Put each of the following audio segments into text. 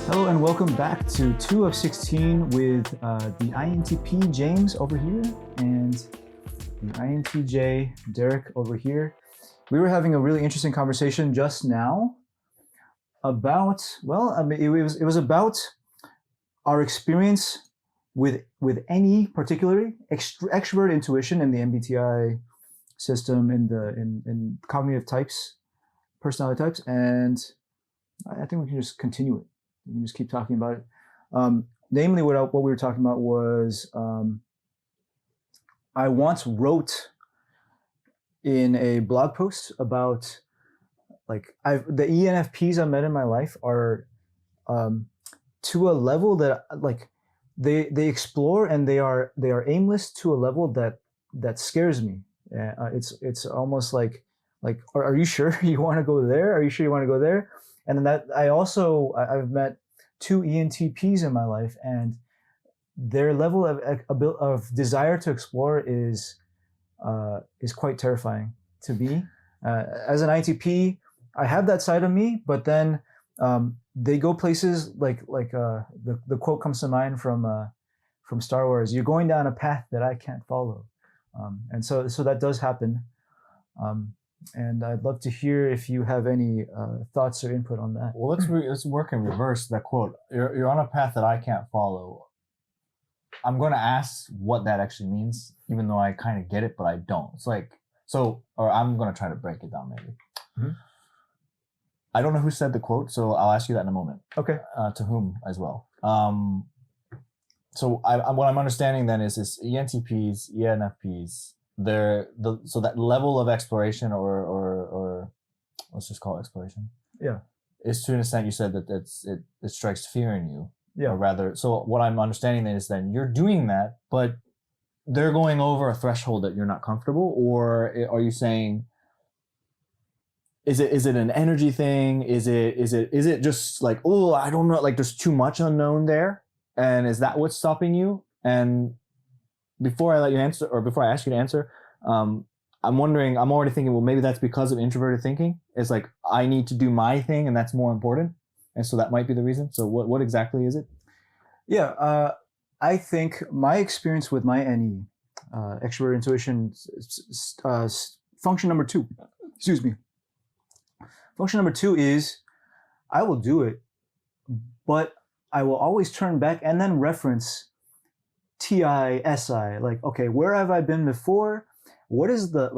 Hello and welcome back to 2 of 16 with the INTP James over here and the INTJ Derek over here. We were having a really interesting conversation just now about, it was about our experience with any particularly extroverted intuition in the MBTI system in cognitive types, personality types, and I think we can just continue it. We can just keep talking about it. Namely, what we were talking about was I once wrote in a blog post about the ENFPs I met in my life are to a level that they explore and they are aimless to a level that scares me. It's almost like are you sure you want to go there? Are you sure you want to go there? And then I've met 2 ENTPs in my life, and their level of desire to explore is quite terrifying to me. As an INTP, I have that side of me, but then they go places the quote comes to mind from Star Wars: "You're going down a path that I can't follow," and so that does happen. And I'd love to hear if you have any thoughts or input on that. Well, let's work in reverse that quote. You're on a path that I can't follow. I'm going to ask what that actually means, even though I kind of get it, but I don't. It's or I'm going to try to break it down maybe. Mm-hmm. I don't know who said the quote, so I'll ask you that in a moment. Okay. To whom as well. So what I'm understanding then is ENTPs, ENFPs, so that level of exploration or let's just call it exploration. Yeah. Is to an extent you said that it strikes fear in you. Yeah. Or rather, so what I'm understanding then is then you're doing that, but they're going over a threshold that you're not comfortable, or are you saying is it an energy thing? Is it just like, oh, I don't know, like there's too much unknown there? And is that what's stopping you? And before I let you answer, or before I ask you to answer, I'm already thinking, well, maybe that's because of introverted thinking. It's like, I need to do my thing and that's more important. And so that might be the reason. So what exactly is it? Yeah, I think my experience with my NE, extroverted intuition, function number 2, function number 2 is I will do it, but I will always turn back and then reference TI, SI, okay, where have I been before? What is the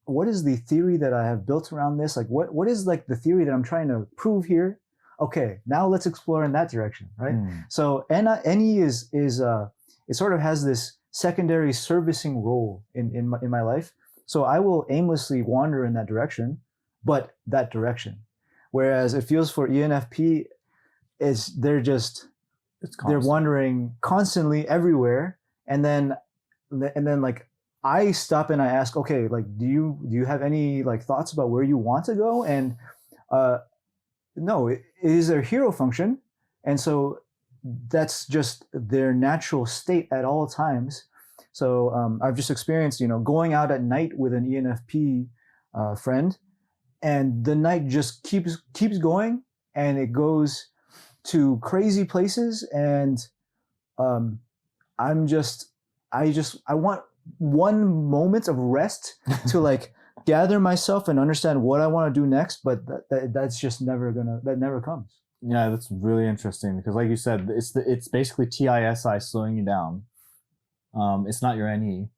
what is the theory that I have built around this? What is the theory that I'm trying to prove here? Okay, now let's explore in that direction, right? So NE is it sort of has this secondary servicing role in my life. So I will aimlessly wander in that direction, but that direction. Whereas it feels for ENFP they're wandering constantly everywhere, and then I stop and I ask, okay, do you have any thoughts about where you want to go? And no, it is their hero function, and so that's just their natural state at all times. So I've just experienced, going out at night with an ENFP friend, and the night just keeps going, and it goes to crazy places, and I want one moment of rest to gather myself and understand what I want to do next, but that's just that never comes. Yeah, that's really interesting, because like you said, it's basically TISI slowing you down. It's not your NE.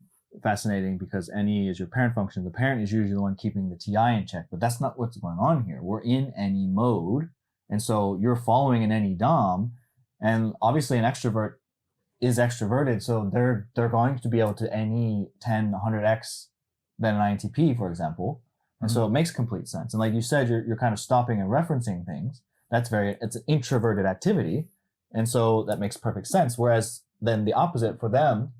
Fascinating, because NE is your parent function. The parent is usually the one keeping the TI in check, but that's not what's going on here. We're in NE mode. And so you're following an NE Dom, and obviously an extrovert is extroverted, so they're going to be able to NE 10, 100x than an INTP, for example. And so it makes complete sense. And like you said, you're kind of stopping and referencing things. It's an introverted activity, and so that makes perfect sense. Whereas then the opposite for them,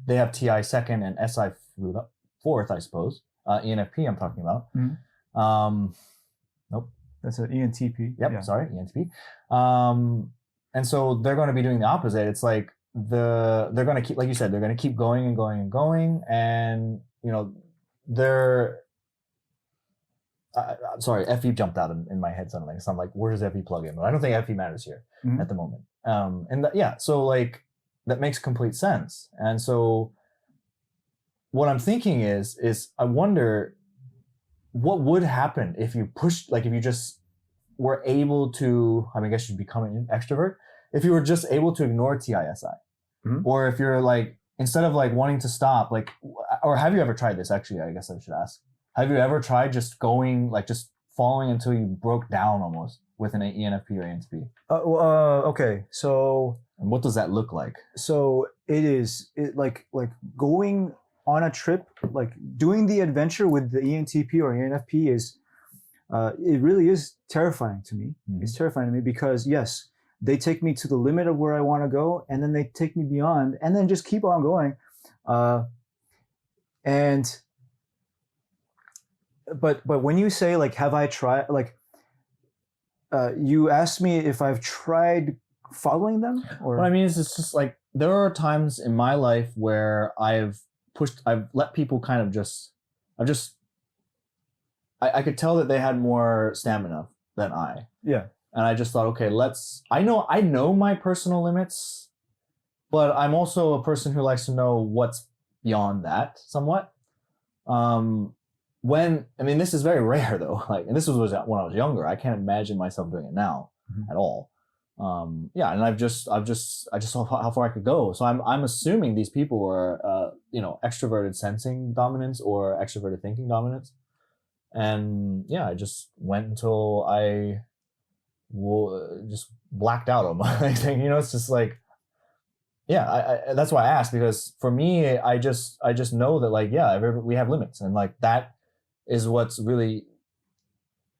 they have TI second and SI fourth, I suppose. ENFP I'm talking about. Mm-hmm. Nope. That's an ENTP. Yep, yeah. Sorry, ENTP. And so they're going to be doing the opposite. It's like they're going to keep, like you said, they're going to keep going and going and going, and they're I'm sorry, FE jumped out in my head suddenly. So I'm like, where does FE plug in? But I don't think FE matters here at the moment. So like that makes complete sense. And so what I'm thinking is I wonder what would happen if you pushed, like if you just were able to, I mean, I guess you'd become an extrovert, if you were just able to ignore TISI. Or if you're like, instead of like wanting to stop, like, or have you ever tried this? Actually, I guess I should ask. Have you ever tried just going, like just following until you broke down almost with an ENFP or ENTP? Okay, so. And what does that look like? So like going on a trip, like doing the adventure with the ENTP or ENFP is, it really is terrifying to me. It's terrifying to me because yes, they take me to the limit of where I want to go, and then they take me beyond, and then just keep on going. But when you say like, have I tried, like, you asked me if I've tried following them, or what I mean is it's just like there are times in my life where I've let people kind of I could tell that they had more stamina than I. Yeah. And I just thought, okay, I know my personal limits, but I'm also a person who likes to know what's beyond that somewhat. This is very rare though, like, and this was when I was younger. I can't imagine myself doing it now at all. And I just saw how far I could go. So I'm assuming these people were, extroverted sensing dominance or extroverted thinking dominance. And I just went until I just blacked out on my thing. It's just like, I that's why I asked, because for me, I just know that like, we have limits, and like that is what's really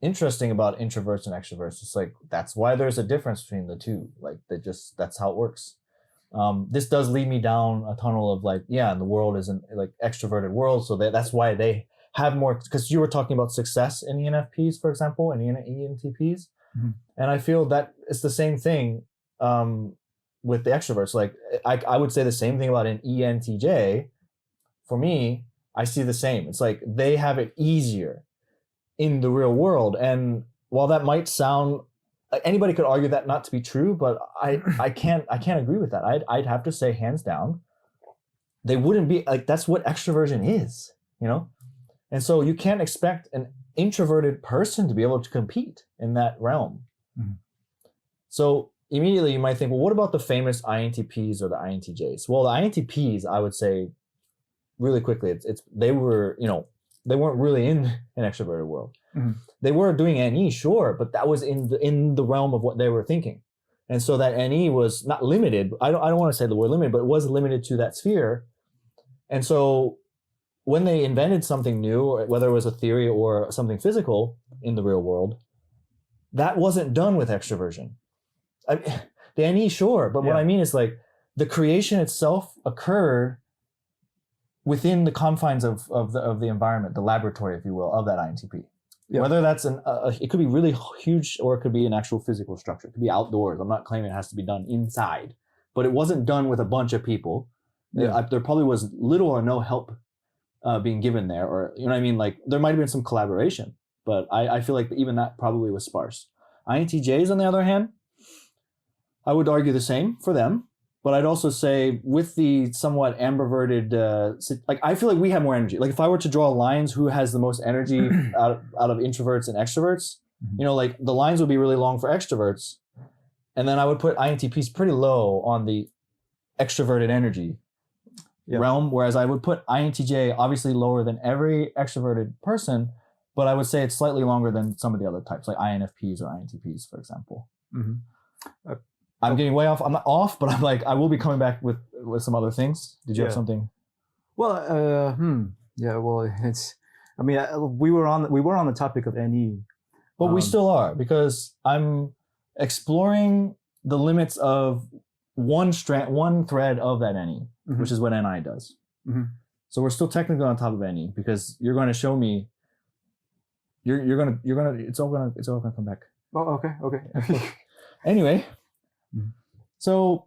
interesting about introverts and extroverts. It's like, that's why there's a difference between the two. Like that's how it works. This does lead me down a tunnel of like, and the world isn't like extroverted world. So that's why they have more, because you were talking about success in ENFPs, for example, and ENTPs. And I feel that it's the same thing with the extroverts. Like I would say the same thing about an ENTJ. For me, I see the same. It's like they have it easier in the real world. And while that might sound, anybody could argue that not to be true, but I can't agree with that. I'd have to say hands down, they wouldn't be like, that's what extroversion is, And so you can't expect an introverted person to be able to compete in that realm. So immediately you might think, well, what about the famous INTPs or the INTJs? Well, the INTPs, I would say really quickly, they weren't really in an extroverted world. They were doing NE, sure, but that was in the realm of what they were thinking. And so that NE was not limited. I don't want to say the word limited, but it was limited to that sphere. And so when they invented something new, or whether it was a theory or something physical in the real world, that wasn't done with extroversion. The NE, sure, but what I mean is like the creation itself occurred within the confines of the environment, the laboratory, if you will, of that INTP. Yeah. Whether that's it could be really huge, or it could be an actual physical structure. It could be outdoors. I'm not claiming it has to be done inside, but it wasn't done with a bunch of people. Yeah. There probably was little or no help being given there, or you know what I mean? Like there might have been some collaboration, but I feel like even that probably was sparse. INTJs, on the other hand, I would argue the same for them, but I'd also say with the somewhat ambiverted, like I feel like we have more energy. Like if I were to draw lines, who has the most energy out of introverts and extroverts, like the lines would be really long for extroverts, and then I would put INTPs pretty low on the extroverted energy realm, whereas I would put INTJ obviously lower than every extroverted person, but I would say it's slightly longer than some of the other types, like INFPs or INTPs, for example. I'm getting way off. I'm not off, but I'm like, I will be coming back with some other things. Did you have something? Well, well, it's, I mean, we were on the topic of NE. But we still are, because I'm exploring the limits of one thread of that NE, which is what NI does. So we're still technically on top of NE, because you're going to show me, you're going to, it's all going to come back. Oh, okay. Anyway. So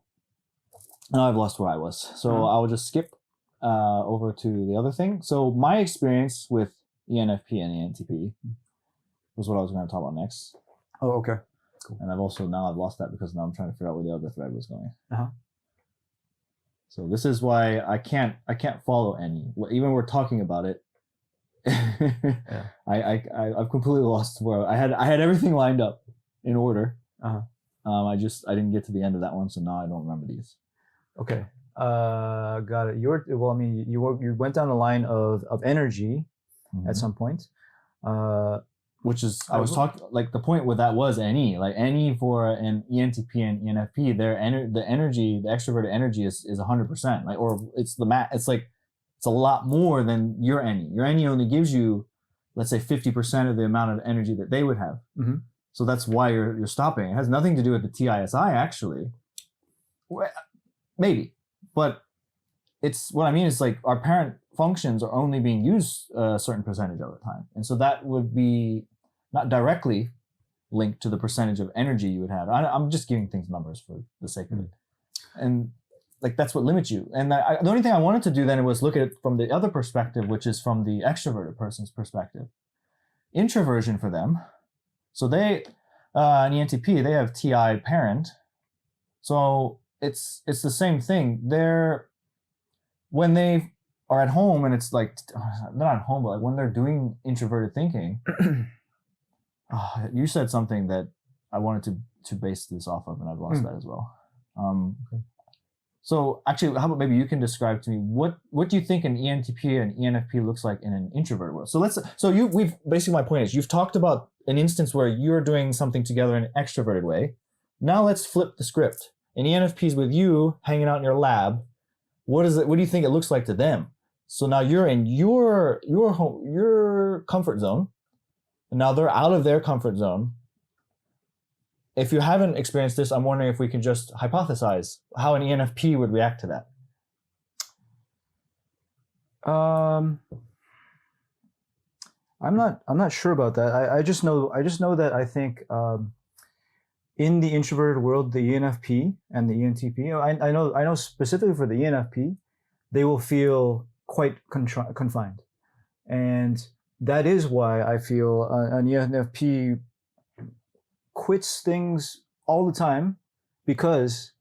now I've lost where I was. So I'll just skip over to the other thing. So my experience with ENFP and ENTP was what I was going to talk about next. Oh, okay. Cool. And I've lost that because now I'm trying to figure out where the other thread was going. So this is why I can't follow any. Even we're talking about it. Yeah. I've completely lost where I had everything lined up in order. I didn't get to the end of that one, so now I don't remember these. Okay. Got it. You went down the line of energy at some point. Which is, I was talking, like the point with that was NE, like NE for an ENTP and ENFP, the energy, the extroverted energy is 100%, like, or it's it's a lot more than your NE. Your NE only gives you, let's say 50% of the amount of energy that they would have. So that's why you're stopping. It has nothing to do with the TISI actually. Maybe, but it's what I mean is like our parent functions are only being used a certain percentage of the time. And so that would be not directly linked to the percentage of energy you would have. I'm just giving things numbers for the sake of it. And like, that's what limits you. And the only thing I wanted to do then was look at it from the other perspective, which is from the extroverted person's perspective. Introversion for them. So they, an ENTP, they have TI parent. So it's the same thing. When they are at home and it's like, they're not at home, but like when they're doing introverted thinking, you said something that I wanted to base this off of, and I've lost that as well. Okay. So actually, how about maybe you can describe to me what do you think an ENTP and ENFP looks like in an introverted world? We've basically, my point is you've talked about an instance where you're doing something together in an extroverted way. Now let's flip the script. An ENFP is with you hanging out in your lab. What do you think it looks like to them? So now you're in your home, your comfort zone, and now they're out of their comfort zone. If you haven't experienced this, I'm wondering if we can just hypothesize how an ENFP would react to that. I'm not sure about that. I just know that I think in the introverted world, the ENFP and the ENTP, I know specifically for the ENFP, they will feel quite confined, and that is why I feel an ENFP quits things all the time, because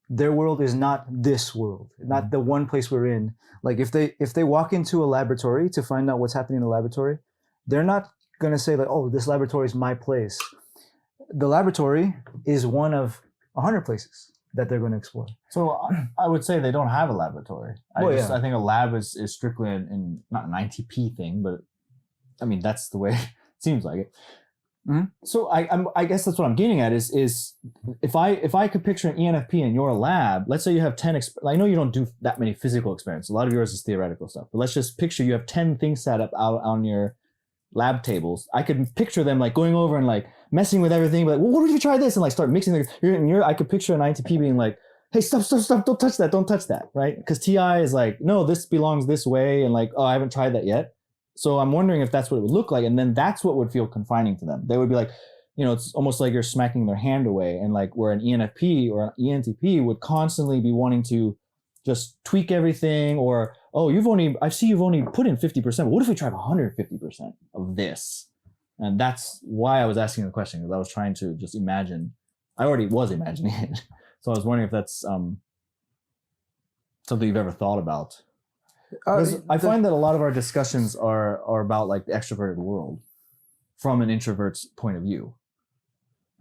their world is not this world, not the one place we're in. Like if they walk into a laboratory to find out what's happening in the laboratory, they're not going to say like, oh, this laboratory is my place. The laboratory is one of 100 places that they're going to explore. So I would say they don't have a laboratory. I think a lab is strictly not an INTP thing, but I mean, that's the way it seems like it. So I guess that's what I'm getting at is if I could picture an ENFP in your lab, let's say you have 10, I know you don't do that many physical experiments. A lot of yours is theoretical stuff, but let's just picture you have 10 things set up out on your lab tables. I could picture them like going over and like messing with everything, but like, well, what if you try this, and like start mixing I could picture an INTP being like, hey, stop, don't touch that, right? Because TI is like, no, this belongs this way, and like, oh, I haven't tried that yet. So I'm wondering if that's what it would look like, and then that's what would feel confining to them. They would be like, it's almost like you're smacking their hand away, and like where an ENFP or an ENTP would constantly be wanting to just tweak everything, or I see you've only put in 50%, but what if we tried 150% of this? And that's why I was asking the question, because I was trying to just imagine. I already was imagining it, so I was wondering if that's something you've ever thought about. I find that a lot of our discussions are about like the extroverted world from an introvert's point of view.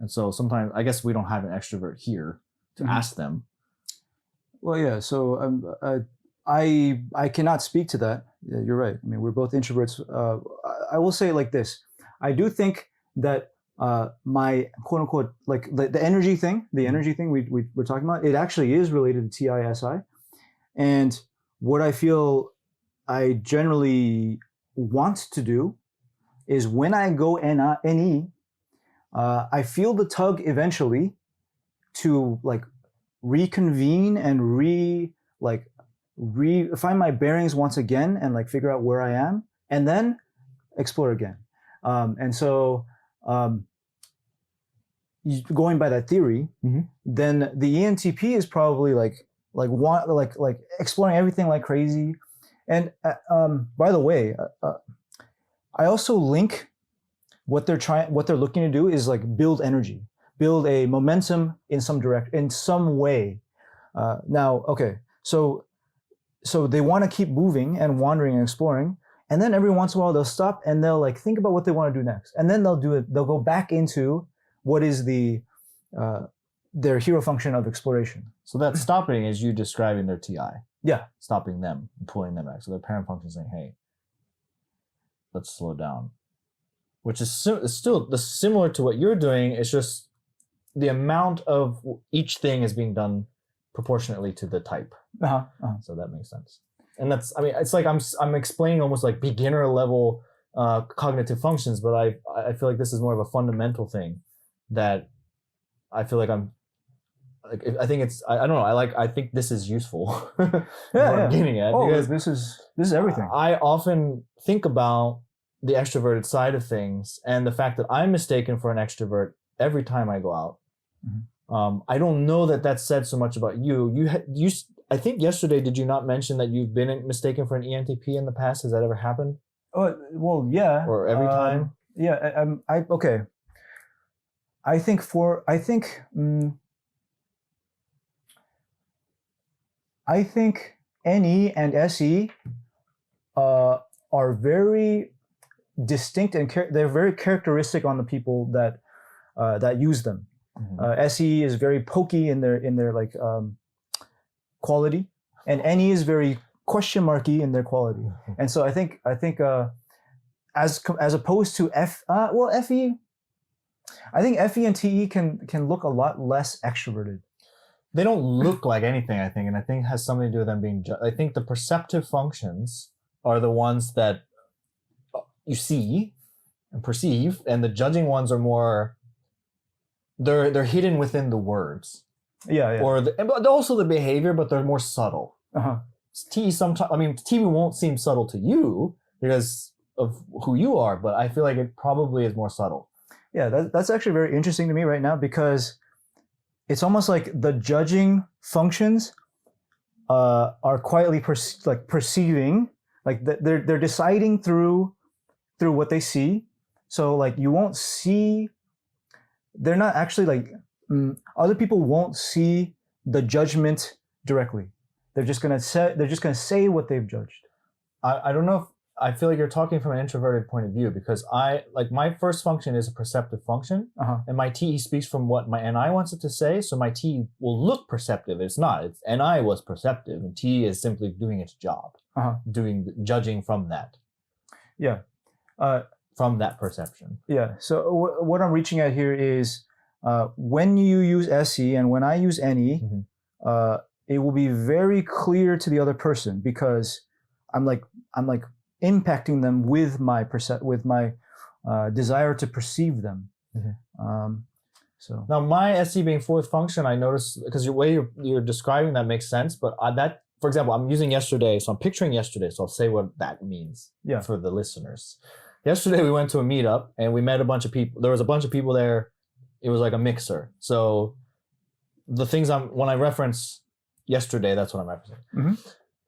And so sometimes I guess we don't have an extrovert here to ask them. Well, yeah. So I cannot speak to that. Yeah, you're right. I mean, we're both introverts. I will say it like this. I do think that my quote unquote, like the energy thing we're talking about, it actually is related to TISI. And what I feel I generally want to do is when I go NE, I feel the tug eventually to like reconvene and find my bearings once again and like figure out where I am and then explore again. And so going by that theory, then the ENTP is probably like exploring everything like crazy. And by the way, I also link what they're looking to do is like build energy, build a momentum in some way. Now, okay, so they want to keep moving and wandering and exploring, and then every once in a while they'll stop and they'll like think about what they want to do next, and then they'll go back into what is their hero function of exploration. So that stopping is you describing their TI. Yeah. Stopping them and pulling them back. So their parent function is saying, hey, let's slow down. Which is still similar to what you're doing. It's just the amount of each thing is being done proportionately to the type. So that makes sense. And that's, I mean, it's like I'm explaining almost like beginner level cognitive functions, but I feel like this is more of a fundamental thing that I feel like I think it's, I don't know, I think this is useful. I'm getting at, because this is everything. I often think about the extroverted side of things and the fact that I'm mistaken for an extrovert every time I go out. Mm-hmm. I don't know that said so much about you. I think yesterday, did you not mention that you've been mistaken for an ENTP in the past? Has that ever happened? Well, yeah. Or every time? Yeah. Okay. I think NE and SE are very distinct, and they're very characteristic on the people that use them. Mm-hmm. SE is very pokey in their like quality, and NE is very question marky in their quality. Mm-hmm. And so I think as opposed to FE, I think FE and TE can look a lot less extroverted. They don't look like anything, I think, and I think it has something to do with them being. I think the perceptive functions are the ones that you see and perceive, and the judging ones are more. They're hidden within the words. Yeah. But also the behavior, but they're more subtle. TE sometimes. I mean, TE won't seem subtle to you because of who you are, but I feel like it probably is more subtle. Yeah, that's actually very interesting to me right now, because it's almost like the judging functions are quietly perceiving, like they're deciding through what they see. So like you won't see, they're not actually like other people won't see the judgment directly. They're just gonna say what they've judged. I don't know if I feel like you're talking from an introverted point of view, because my first function is a perceptive function, and my TE speaks from what my NI wants it to say. So my TE will look perceptive. It's not. It's NI was perceptive, and TE is simply doing its job, judging from that. Yeah. From that perception. Yeah. So what I'm reaching at here is when you use SE and when I use NE, it will be very clear to the other person, because I'm like impacting them with my desire to perceive them. So now my SE being fourth function, I noticed, because the way you're describing that makes sense, but that, for example, I'm using yesterday, so I'm picturing yesterday, so I'll say what that means for the listeners. Yesterday we went to a meetup and we met a bunch of people. There was a bunch of people there. It was like a mixer. So the things when I reference yesterday, that's what I'm referencing.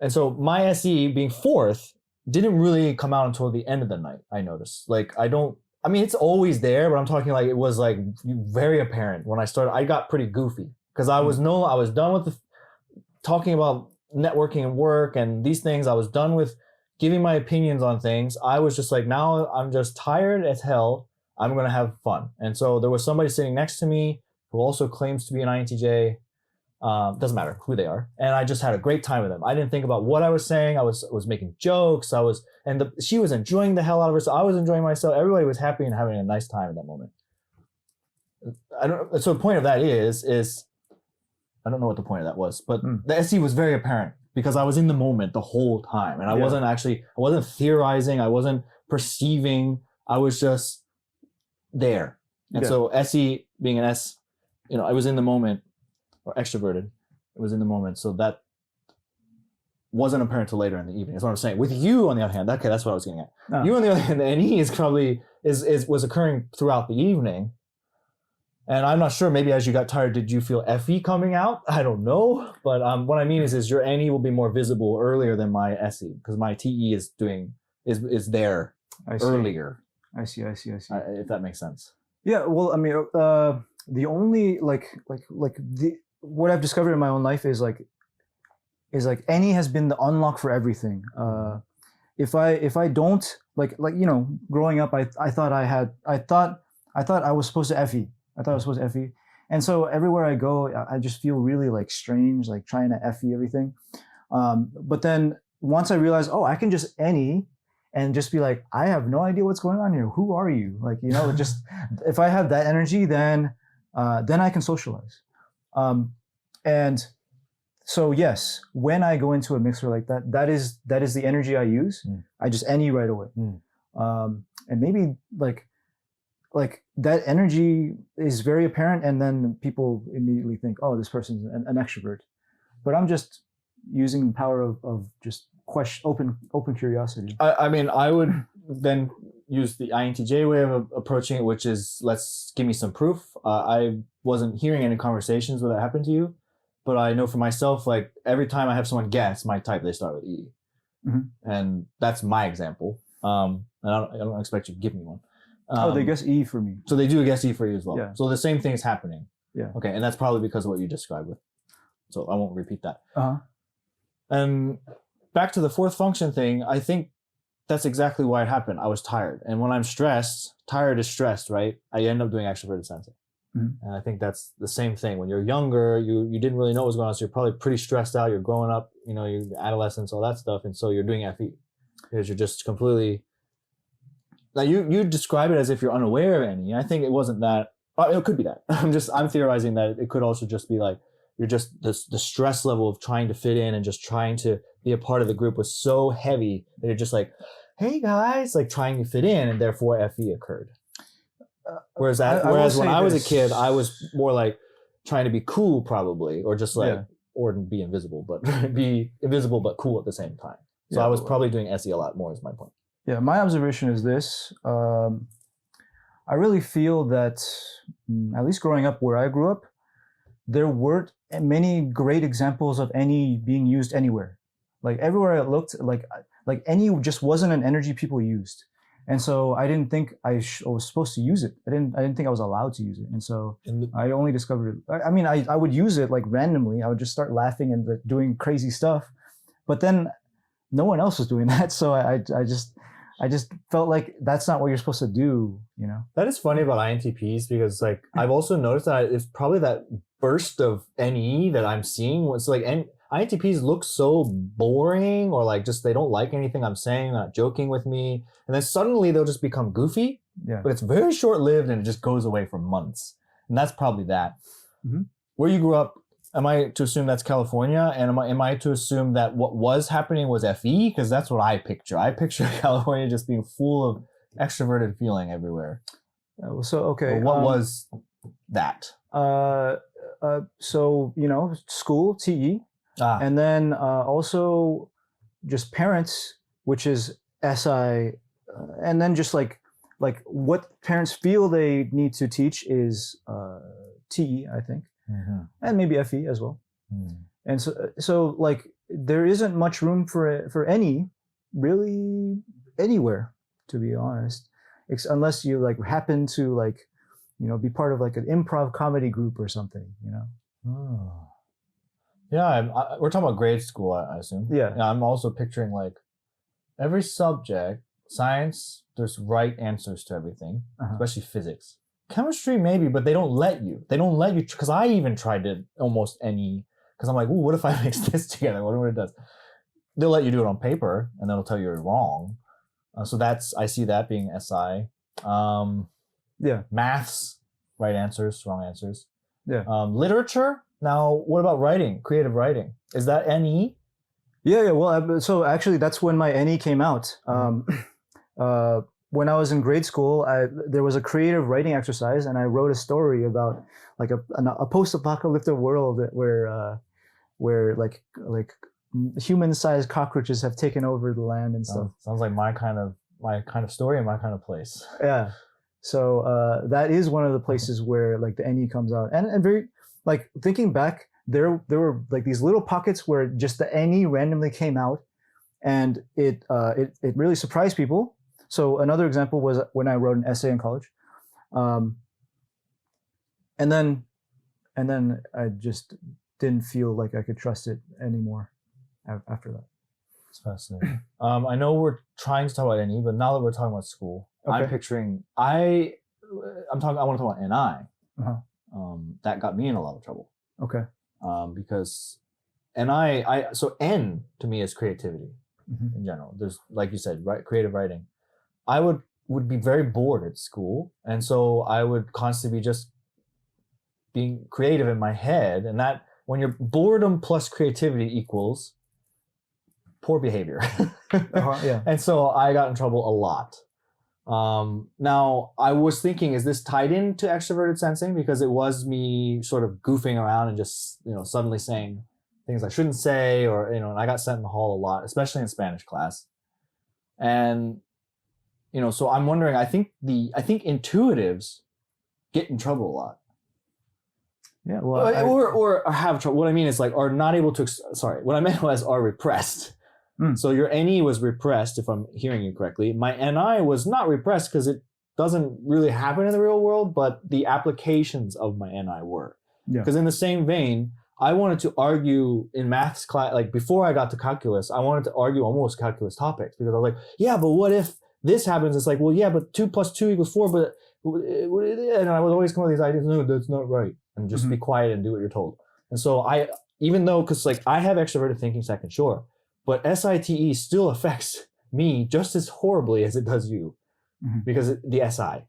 And so my SE being fourth didn't really come out until the end of the night, I noticed. Like I mean, it's always there, but I'm talking like it was like very apparent when I started. I got pretty goofy because I was done with talking about networking and work and these things. I was done with giving my opinions on things. I was just like, now I'm just tired as hell. I'm going to have fun. And so there was somebody sitting next to me who also claims to be an INTJ. Doesn't matter who they are. And I just had a great time with them. I didn't think about what I was saying. I was making jokes. She was enjoying the hell out of herself. I was enjoying myself. Everybody was happy and having a nice time at that moment. So the point of that is I don't know what the point of that was, but the SE was very apparent because I was in the moment the whole time. And I wasn't theorizing. I wasn't perceiving. I was just there. And so SE being an S, I was in the moment. Or extroverted, it was in the moment. So that wasn't apparent till later in the evening. That's what I'm saying. With you, on the other hand, that's what I was getting at. Oh. You, on the other hand, the NE is probably was occurring throughout the evening. And I'm not sure, maybe as you got tired, did you feel FE coming out? I don't know. But what I mean is your NE will be more visible earlier than my SE, because my TE is there earlier. I see. If that makes sense. Yeah, well, I mean, the only the what I've discovered in my own life is like any has been the unlock for everything. If I don't growing up, I thought I was supposed to FE. I thought I was supposed to FE, and so everywhere I go, I just feel really like strange, like trying to FE everything. But then once I realized, oh, I can just any and just be like, I have no idea what's going on here. Who are you? Like, just if I have that energy, then I can socialize. And so yes, when I go into a mixer like that, that is the energy I use. I just any right away. And maybe like that energy is very apparent, and then people immediately think, oh, this person's an extrovert. But I'm just using the power of just open curiosity. I mean, I would then use the INTJ way of approaching it, which is give me some proof. I wasn't hearing any conversations where that happened to you, but I know for myself, like every time I have someone guess my type, they start with E. And that's my example. And I don't expect you to give me one. They guess E for me. So they do guess E for you as well. Yeah. So the same thing is happening. Yeah. Okay, and that's probably because of what you described with. So I won't repeat that. And back to the fourth function thing, I think that's exactly why it happened. I was tired. And when I'm stressed, tired is stressed, right? I end up doing extroverted sensing. And I think that's the same thing. When you're younger, you didn't really know what was going on, so you're probably pretty stressed out. You're growing up, your adolescence, all that stuff. And so you're doing FE because you're just completely... Now you describe it as if you're unaware of any. I think it wasn't that. It could be that. I'm theorizing that it could also just be like you're just the stress level of trying to fit in and just trying to be a part of the group was so heavy that you're just like, hey guys, like trying to fit in, and therefore FE occurred. Whereas when I was a kid, I was more like trying to be cool probably, or just like or be invisible, but be invisible but cool at the same time. So I was probably doing SE a lot more is my point. Yeah, my observation is this. I really feel that, at least growing up where I grew up, there weren't many great examples of any being used anywhere. Like everywhere I looked, like any just wasn't an energy people used. And so I didn't think I was supposed to use it. I didn't think I was allowed to use it. And so I only discovered it. I mean, I would use it like randomly. I would just start laughing and doing crazy stuff. But then no one else was doing that. So I just felt like that's not what you're supposed to do, That is funny about INTPs because like I've also noticed that it's probably that burst of NE that I'm seeing. It's like INTPs look so boring or like just they don't like anything I'm saying, not joking with me. And then suddenly they'll just become goofy. Yeah. But it's very short-lived and it just goes away for months. And that's probably that. Where you grew up, am I to assume that's California? And am I to assume that what was happening was FE? Because that's what I picture. I picture California just being full of extroverted feeling everywhere. So, okay. What was that? So, school, TE. And then also just parents, which is SI. And then just like what parents feel they need to teach is TE, I think. And maybe FE as well. And so like there isn't much room for any really anywhere, to be honest, unless you like happen to like be part of like an improv comedy group or something. Yeah, we're talking about grade school, I assume. Yeah, I'm also picturing like every subject, science, there's right answers to everything, especially physics. Chemistry, maybe, but they don't let you. They don't let you, because I even tried to almost any, because I'm like, ooh, what if I mix this together? I wonder what it does. They'll let you do it on paper, and they'll tell you you're wrong. So I see that being SI. Maths, right answers, wrong answers. Literature. Now, what about writing? Creative writing. Is that NE? Yeah. Well, so actually, that's when my NE came out. When I was in grade school, there was a creative writing exercise, and I wrote a story about like a post-apocalyptic world where like human-sized cockroaches have taken over the land and stuff. Sounds like my kind of story and my kind of place. Yeah. So that is one of the places where like the NE comes out, and very like thinking back, there were like these little pockets where just the NE randomly came out, and it really surprised people. So another example was when I wrote an essay in college, and then I just didn't feel like I could trust it anymore after that. It's fascinating. I know we're trying to talk about NE, but now that we're talking about school, I'm Okay. picturing I want to talk about NI. Uh-huh. That got me in a lot of trouble. Okay. Because NI, so N to me is creativity Mhm. in general. There's, like you said, right, creative writing. I would be very bored at school, and so I would constantly be just being creative in my head, and that when your boredom plus creativity equals poor behavior. Yeah. And so I got in trouble a lot. Now I was thinking, is this tied into extroverted sensing? Because it was me sort of goofing around and just, suddenly saying things I shouldn't say, or, and I got sent in the hall a lot, especially in Spanish class. And, so I'm wondering, I think intuitives get in trouble a lot. Yeah. Well, or have trouble. What I mean is are not able to, what I meant was are repressed. So your NE was repressed, if I'm hearing you correctly. My NI was not repressed because it doesn't really happen in the real world, but the applications of my NI were. Because in the same vein, I wanted to argue in maths class, before I got to calculus, I wanted to argue almost calculus topics because I was like, yeah, but what if this happens? It's well, yeah, but 2 + 2 = 4, but, and I would always come up with these ideas, no, that's not right. And just be quiet and do what you're told. And so even though, because I have extroverted thinking second, sure, but SITE still affects me just as horribly as it does you, because the SI.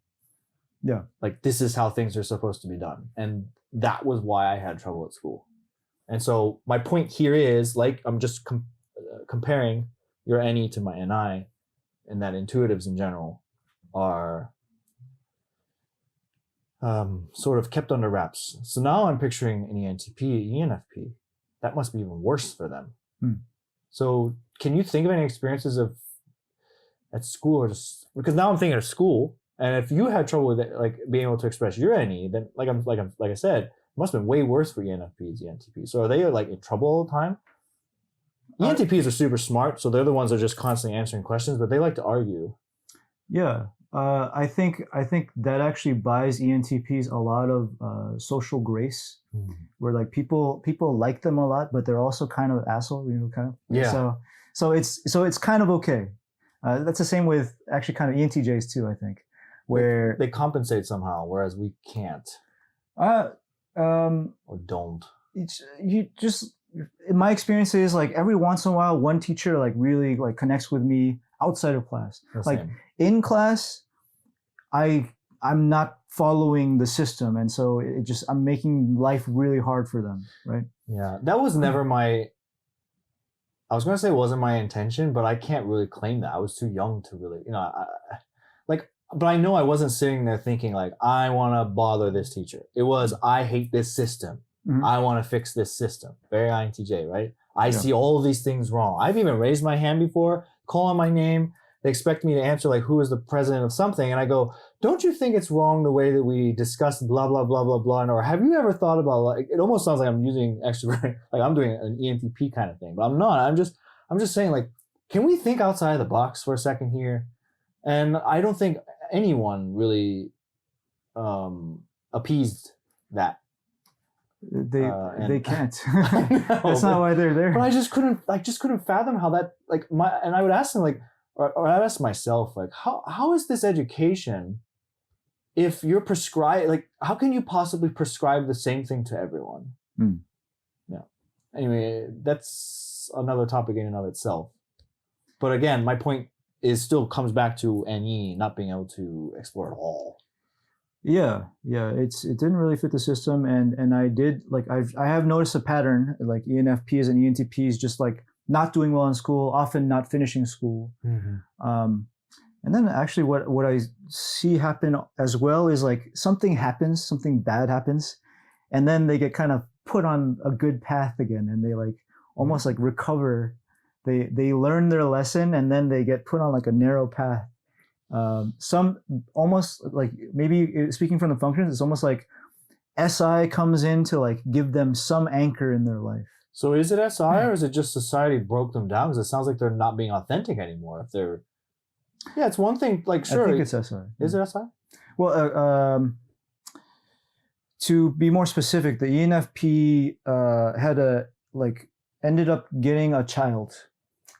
Yeah. This is how things are supposed to be done. And that was why I had trouble at school. And so my point here is, I'm just comparing your NE to my NI, and that intuitives in general are sort of kept under wraps. So now I'm picturing an ENTP, ENFP. That must be even worse for them. So can you think of any experiences at school, or just because now I'm thinking of school, and if you had trouble with it, being able to express your NE, then like I said, it must have been way worse for ENFPs, ENTPs. So are they in trouble all the time? ENTPs are super smart, so they're the ones that are just constantly answering questions, but they like to argue. Yeah. I think that actually buys ENTPs a lot of social grace, where people like them a lot, but they're also kind of asshole, kind of. Yeah. So it's kind of okay. That's the same with actually kind of ENTJs too, I think, where they compensate somehow, whereas we can't. Or don't. You just, in my experience is every once in a while, one teacher really connects with me outside of class. In class, I'm not following the system, and so I'm making life really hard for them, right? Yeah, that was never my. I was gonna say it wasn't my intention, but I can't really claim that. I was too young to really, but I know I wasn't sitting there thinking I want to bother this teacher. It was, I hate this system. I want to fix this system. Very INTJ, right? I see all of these things wrong. I've even raised my hand before, call on my name. They expect me to answer who is the president of something, and I go, don't you think it's wrong the way that we discussed blah blah blah blah blah? Or have you ever thought about it almost sounds like I'm using extrovert, I'm doing an ENTP kind of thing, but I'm not. I'm just saying can we think outside the box for a second here? And I don't think anyone really appeased that. They can't. Know, That's not why they're there. But I just couldn't fathom how that and I would ask them or I would ask myself how is this education if you're prescribed how can you possibly prescribe the same thing to everyone? Yeah. Anyway, that's another topic in and of itself. But again, my point still comes back to NE not being able to explore at all. Yeah, it didn't really fit the system, and I did I have noticed a pattern ENFPs and ENTPs just not doing well in school, often not finishing school, and then actually what I see happen as well is something happens, something bad happens, and then they get kind of put on a good path again, and they almost recover, they learn their lesson, and then they get put on a narrow path. Some almost maybe speaking from the functions, it's almost SI comes in to give them some anchor in their life. So is it SI or is it just society broke them down? Because it sounds like they're not being authentic anymore. If they're Yeah, it's one thing. Like, sure, I think it's SI. Is it SI? Well, to be more specific, the ENFP ended up getting a child,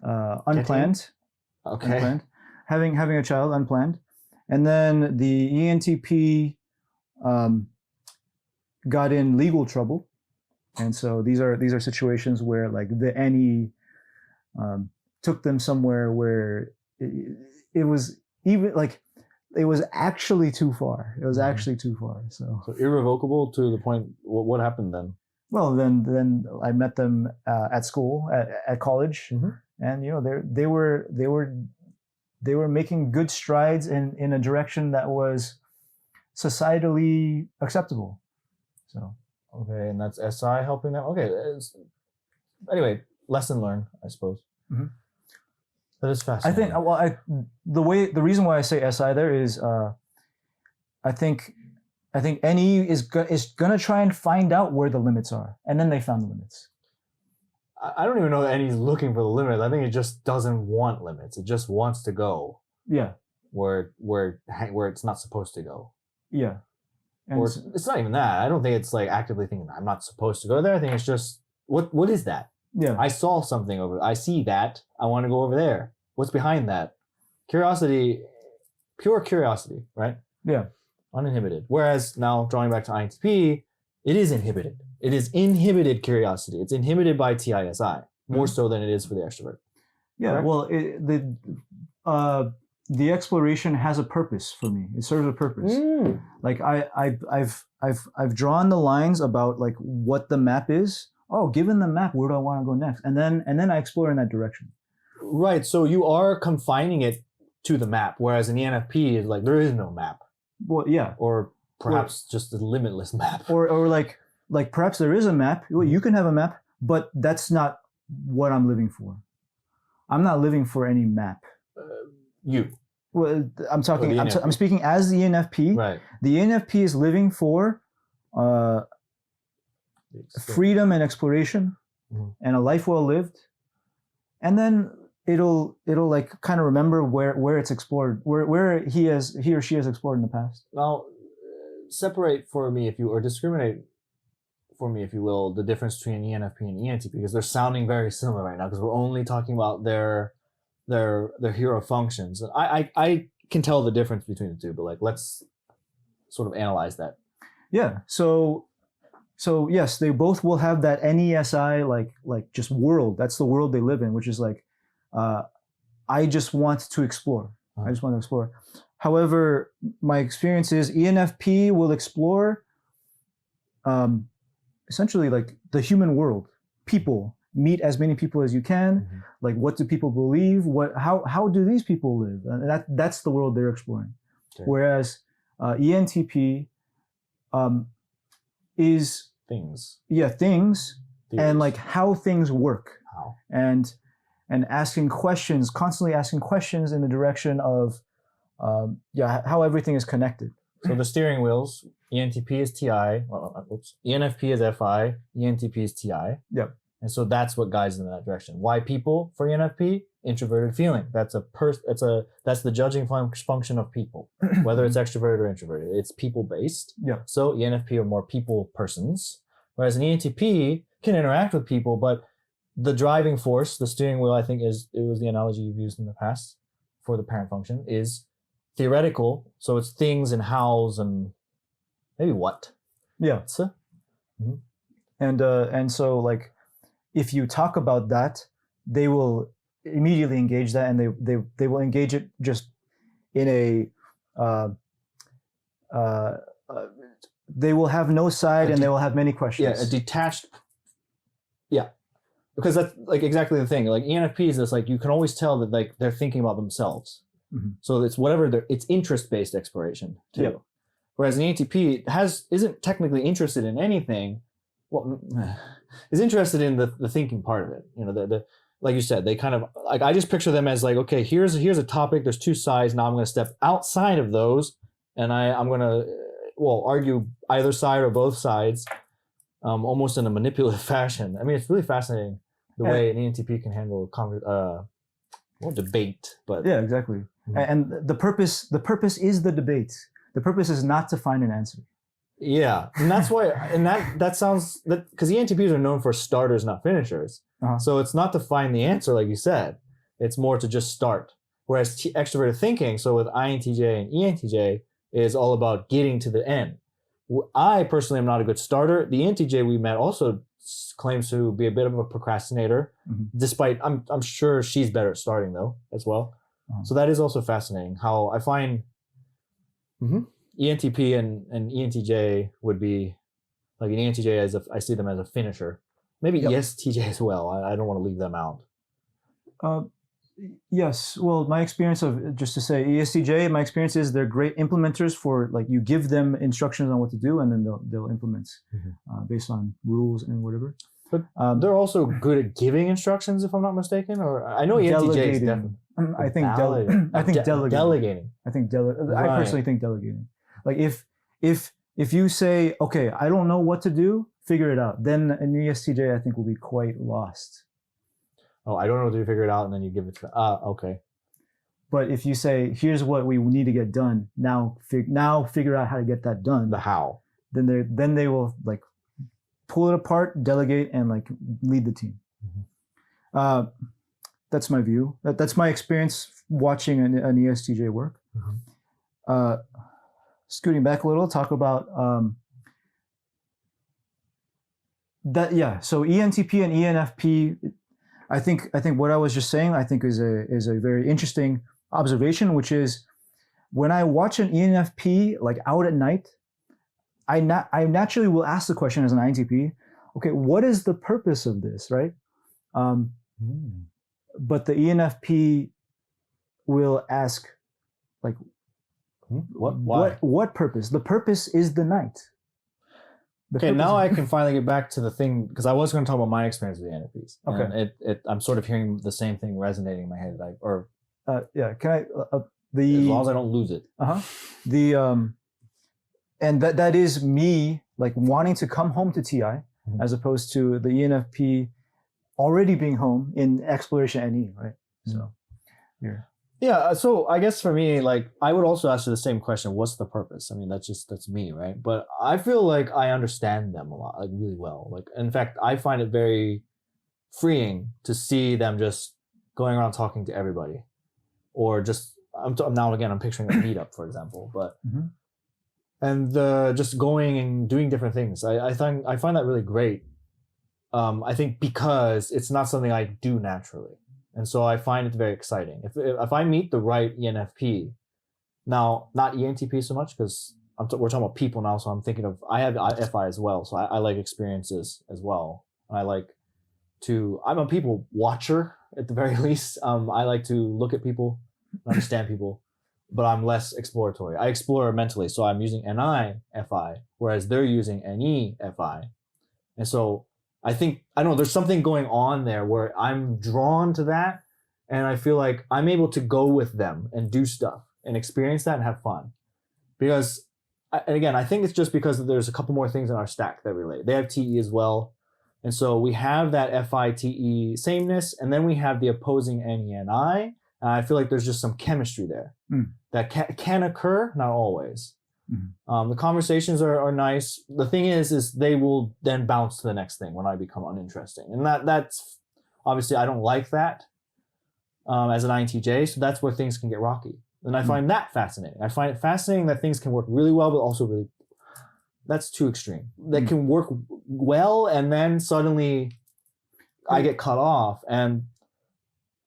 unplanned. Okay. Unplanned, having a child unplanned, and then the ENTP got in legal trouble, and so these are situations where like the NE took them somewhere where it was even like it was actually too far. It was actually too far. So irrevocable to the point. What happened then? Well, then I met them at school, at college, and they were making good strides in a direction that was societally acceptable. So okay, and that's SI helping them. Okay, anyway, lesson learned, I suppose. Mm-hmm. That is fascinating. I think the reason why I say SI there is I think NE is gonna try and find out where the limits are, and then they found the limits. I don't even know that NE's looking for the limits. I think it just doesn't want limits. It just wants to go. Yeah. Where it's not supposed to go. Yeah. And or it's not even that. I don't think it's like actively thinking I'm not supposed to go there. I think it's just what is that? Yeah. I saw something I see that. I want to go over there. What's behind that? Curiosity, pure curiosity, right? Yeah. Uninhibited. Whereas now drawing back to INTP, it is inhibited. It is inhibited curiosity. It's inhibited by TISI more so than it is for the extrovert. Yeah. Correct? Well, the exploration has a purpose for me. It serves a purpose. Like I've drawn the lines about like what the map is. Oh, given the map, where do I want to go next? And then I explore in that direction. Right. So you are confining it to the map, whereas an ENFP is like there is no map. Well, yeah. Or perhaps just a limitless map. Or like perhaps there is a map. Well, you can have a map, but that's not what I'm living for. I'm not living for any map. You. Well, I'm speaking as the ENFP. Right. The ENFP is living for freedom and exploration and a life well lived. And then it'll like kind of remember where it's explored, where he or she has explored in the past. Now, separate for me or discriminate for me, if you will, the difference between ENFP and ENTP, because they're sounding very similar right now because we're only talking about their hero functions. And I can tell the difference between the two, but like let's sort of analyze that. Yeah. So yes, they both will have that NESI like just world. That's the world they live in, which is like I just want to explore. I just want to explore. However, my experience is ENFP will explore essentially like the human world, people. Meet as many people as you can. Like, what do people believe? How do these people live? And that's the world they're exploring. Okay. Whereas ENTP is things. Yeah, things and like how things work. How and asking questions, constantly asking questions in the direction of how everything is connected. So the steering wheels, ENTP is TI. ENFP is FI. ENTP is TI. Yep. And so that's what guides them in that direction. Why people for ENFP? Introverted feeling. That's the judging function of people, whether it's extroverted or introverted. It's people based. Yeah. So ENFP are more people persons, whereas an ENTP can interact with people, but the driving force, the steering wheel, I think it was the analogy you've used in the past for the parent function, is theoretical. So it's things and hows and maybe what. Yeah. And so like, if you talk about that, they will immediately engage that, and they will engage it just in a they will have no side and they will have many questions. Yeah, a detached. Yeah, because that's like exactly the thing. Like ENFPs, it's like you can always tell that like they're thinking about themselves. So it's whatever it's interest based exploration too. Yeah. Whereas an ENTP isn't technically interested in anything. Well, is interested in the thinking part of it. You know, the like you said, they kind of like I just picture them as like, okay, here's a topic. There's two sides. Now I'm going to step outside of those, and I'm going to argue either side or both sides, almost in a manipulative fashion. I mean, it's really fascinating the way an ENTP can handle Well, debate, but Yeah, exactly. And the purpose is the debate. The purpose is not to find an answer. yeah, and that's why, and that sounds that because ENTPs are known for starters, not finishers. So it's not to find the answer, like you said. It's more to just start. Whereas extroverted thinking, so with INTJ and ENTJ, is all about getting to the end. I personally am not a good starter. The ENTJ we met also claims to be a bit of a procrastinator, despite I'm sure she's better at starting though as well. So that is also fascinating. How I find ENTP and ENTJ would be like an ENTJ as I see them as a finisher. Maybe ESTJ as well. I don't want to leave them out. Yes. Well, my experience of, just to say, ESTJ, my experience is they're great implementers for, like, you give them instructions on what to do and then they'll implement based on rules and whatever. But they're also good at giving instructions, if I'm not mistaken. Or I know ENTJ is definitely. I think delegating. I think I personally think delegating. Like if you say, okay, I don't know what to do, figure it out. Then an ESTJ I think will be quite lost. Oh, I don't know what to figure it out, and then you give it to okay. But if you say, here's what we need to get done, now figure out how to get that done. The how. Then they will, like, pull it apart, delegate, and, like, lead the team. That's my view. That's my experience watching an ESTJ work. Scooting back a little, talk about that. Yeah. So ENTP and ENFP. I think what I was just saying, I think is a very interesting observation, which is when I watch an ENFP, like, out at night, I naturally will ask the question as an INTP, okay, what is the purpose of this, right? But the ENFP will ask, like, what purpose? The purpose is the night. Okay, now I can finally get back to the thing, because I was going to talk about my experience with the ENFPs. Okay. And I'm sort of hearing the same thing resonating in my head, yeah. Can I? As long as I don't lose it. And that is me, like, wanting to come home to TI, as opposed to the ENFP already being home in exploration NE, right? So, yeah. So I guess for me, like, I would also ask you the same question: what's the purpose? I mean, that's me, right? But I feel like I understand them a lot, like, really well. Like, in fact, I find it very freeing to see them just going around talking to everybody, or just I'm picturing a meetup, for example, but. And just going and doing different things. I find that really great. I think because it's not something I do naturally. And so I find it very exciting. If I meet the right ENFP, now not ENTP so much, because we're talking about people now, so I'm thinking of, I have FI as well, so I like experiences as well. I'm a people watcher at the very least. I like to look at people, understand people. But I'm less exploratory. I explore mentally, so I'm using NI-FI, whereas they're using NE-FI. And so I think, I don't know, there's something going on there where I'm drawn to that, and I feel like I'm able to go with them and do stuff and experience that and have fun. Because, and again, I think it's just because there's a couple more things in our stack that relate. They have TE as well. And so we have that FI-TE sameness, and then we have the opposing NE-NI. And I feel like there's just some chemistry there that can occur, not always. The conversations are nice. The thing is they will then bounce to the next thing when I become uninteresting. And that's obviously, I don't like that as an INTJ, so that's where things can get rocky. And I find that fascinating. I find it fascinating that things can work really well, but also really, that's too extreme. That can work well, and then suddenly I get cut off. And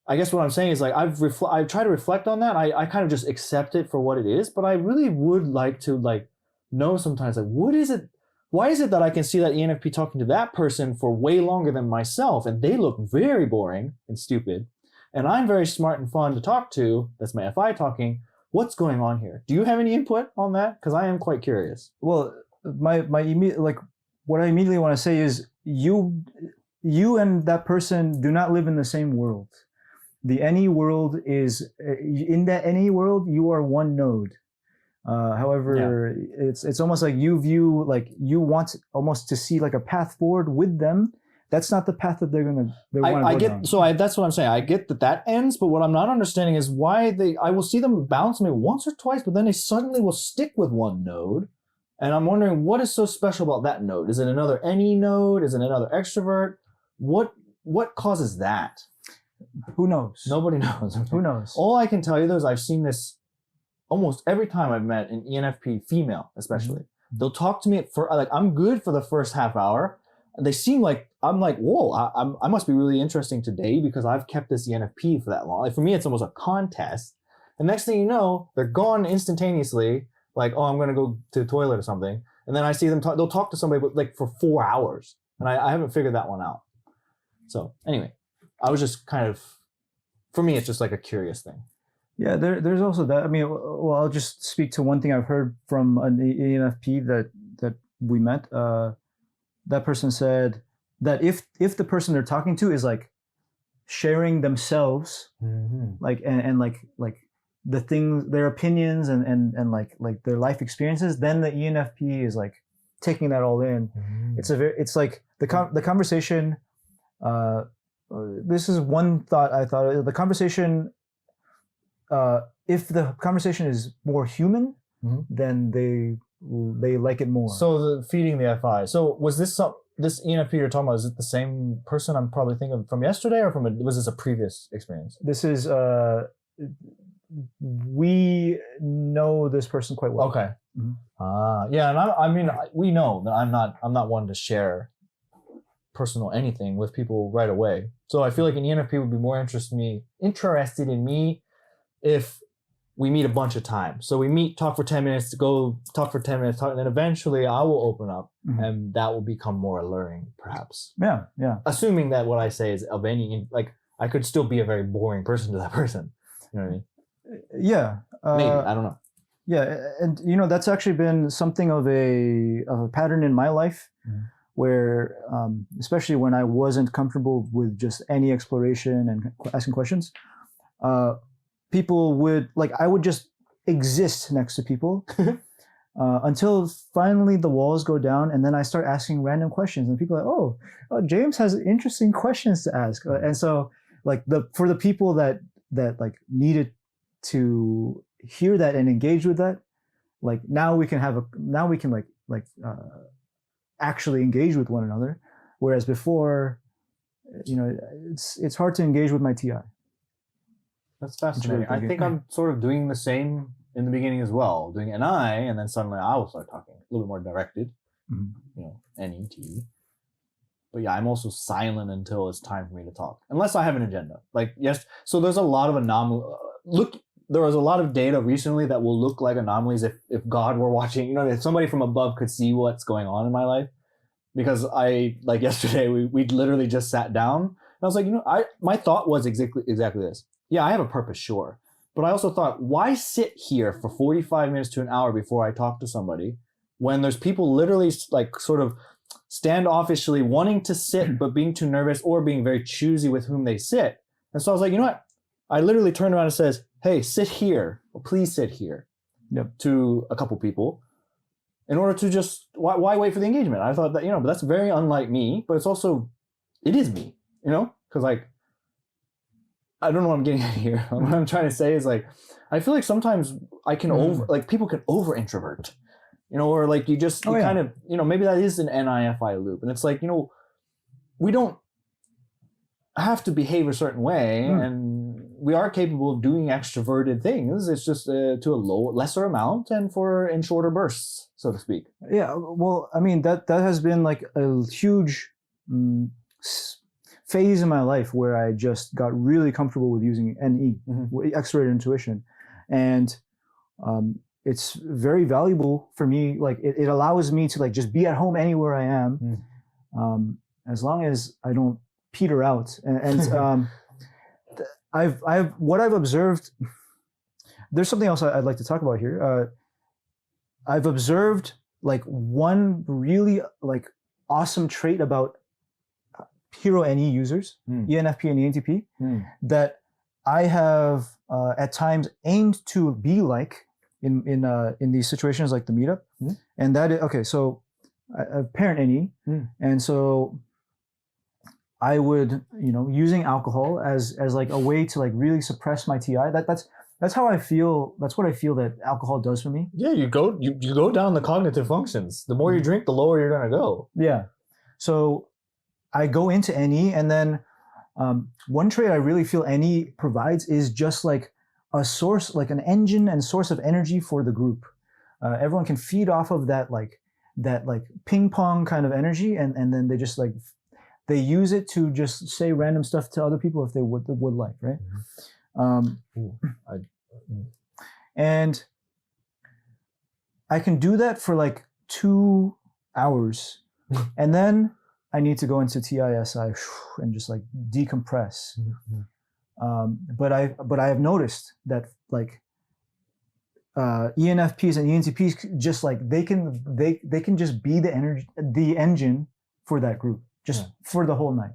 I guess what I'm saying is, like, I try to reflect on that. I kind of just accept it for what it is, but I really would like to, like, know sometimes, like, what is it? Why is it that I can see that ENFP talking to that person for way longer than myself, and they look very boring and stupid, and I'm very smart and fun to talk to? That's my FI talking. What's going on here? Do you have any input on that? Because I am quite curious. Well, my immediate, like, what I immediately want to say is you and that person do not live in the same world. The NE world is, in that NE world, you are one node. However, it's almost like you view, like, you want almost to see, like, a path forward with them, that's not the path that they want to I go get down. so that's what I'm saying. I get that ends, but what I'm not understanding is why I will see them bounce maybe once or twice, but then they suddenly will stick with one node. And I'm wondering what is so special about that node? Is it another NE node? Is it another extrovert? What causes that? Who knows? Nobody knows. Who knows? All I can tell you though is I've seen this almost every time I've met an ENFP female, especially. Mm-hmm. They'll talk to me for like I'm good for the first half hour. And they seem like I'm like, whoa, I must be really interesting today because I've kept this ENFP for that long. Like for me, it's almost a contest. And next thing you know, they're gone instantaneously. Like, oh, I'm gonna go to the toilet or something. And then I see them they'll talk to somebody like for 4 hours. And I haven't figured that one out. So anyway, I was just kind of, for me, it's just like a curious thing. Yeah, there's also that. I mean, well, I'll just speak to one thing I've heard from an ENFP that we met. That person said that if the person they're talking to is like sharing themselves, like and like the things, their opinions and like their life experiences, then the ENFP is like taking that all in. It's like the conversation. This is one thought I thought. The conversation. If the conversation is more human, then they like it more. So feeding the FI. So was this this ENFP you're talking about? Is it the same person I'm probably thinking of from yesterday, or was this a previous experience? This is we know this person quite well. Okay. Yeah, and I mean we know that I'm not one to share personal anything with people right away. So I feel like an ENFP would be more interested in me if we meet a bunch of times. So we meet, talk for 10 minutes, go talk for 10 minutes, and then eventually I will open up and that will become more alluring, perhaps. Yeah. Assuming that what I say is of any, like, I could still be a very boring person to that person. You know what I mean? Yeah. Maybe, I don't know. Yeah, and that's actually been something of a pattern in my life where, especially when I wasn't comfortable with just any exploration and asking questions, people would I would just exist next to people until finally the walls go down, and then I start asking random questions, and people are like, oh, James has interesting questions to ask, and so for the people that like needed to hear that and engage with that, now we can actually engage with one another, whereas before, it's hard to engage with my TI. That's fascinating. I think I'm sort of doing the same in the beginning as well, doing NI, and then suddenly I will start talking a little bit more directed, NE, TE. But yeah, I'm also silent until it's time for me to talk, unless I have an agenda. So there's a lot of there was a lot of data recently that will look like anomalies if God were watching, if somebody from above could see what's going on in my life. Because yesterday, we literally just sat down, and I was like, my thought was exactly this. Yeah, I have a purpose, sure. But I also thought, why sit here for 45 minutes to an hour before I talk to somebody when there's people literally sort of standoffishly wanting to sit but being too nervous or being very choosy with whom they sit. And so I was like, you know what? I literally turned around and says, hey, sit here, or please sit here, to a couple people in order to just, why wait for the engagement? I thought that, but that's very unlike me, but it is me, because I don't know what I'm getting at here. What I'm trying to say is I feel like sometimes I can people can over introvert, or you just kind of, maybe that is an NIFI loop. And it's we don't have to behave a certain way and we are capable of doing extroverted things. It's just to a lesser amount and in shorter bursts, so to speak. Yeah. Well, I mean, that has been a huge phase in my life where I just got really comfortable with using NE, Extroverted Intuition, and it's very valuable for me. It allows me to just be at home anywhere I am, as long as I don't peter out. And what I've observed. There's something else I'd like to talk about here. I've observed one really awesome trait about hero NE users, ENFP and ENTP, that I have at times aimed to be in these situations like the meetup, and that is okay. So I have parent NE, and so I would, using alcohol as like a way to like really suppress my TI. That's how I feel. That's what I feel that alcohol does for me. Yeah, you go down the cognitive functions. The more you drink, the lower you're gonna go. Yeah. So I go into NE, and then one trait I really feel NE provides is just like a source, like an engine and source of energy for the group. Everyone can feed off of that ping pong kind of energy, and then they just like they use it to just say random stuff to other people if they would like, right? And I can do that for like 2 hours, and then I need to go into TISI and just like decompress. But I have noticed that like ENFPs and ENTPs just like they can just be the engine for that group for the whole night.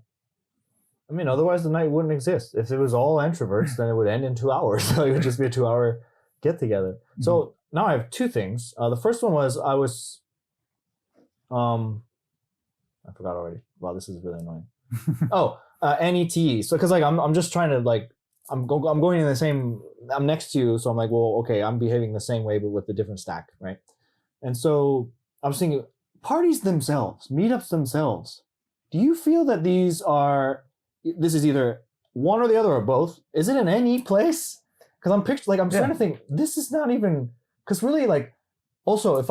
I mean, otherwise the night wouldn't exist. If it was all introverts, then it would end in 2 hours. So it would just be a 2-hour get together. Mm-hmm. So now I have two things. The first one was I forgot already. Wow, this is really annoying. NET. So because like I'm just trying to like I'm going in the same. I'm next to you, so I'm like, well, okay, I'm behaving the same way but with a different stack, right? And so I was thinking, parties themselves, meetups themselves. Do you feel that this is either one or the other or both? Is it an NE place? Because I'm trying to think. This is not even because really like. Also,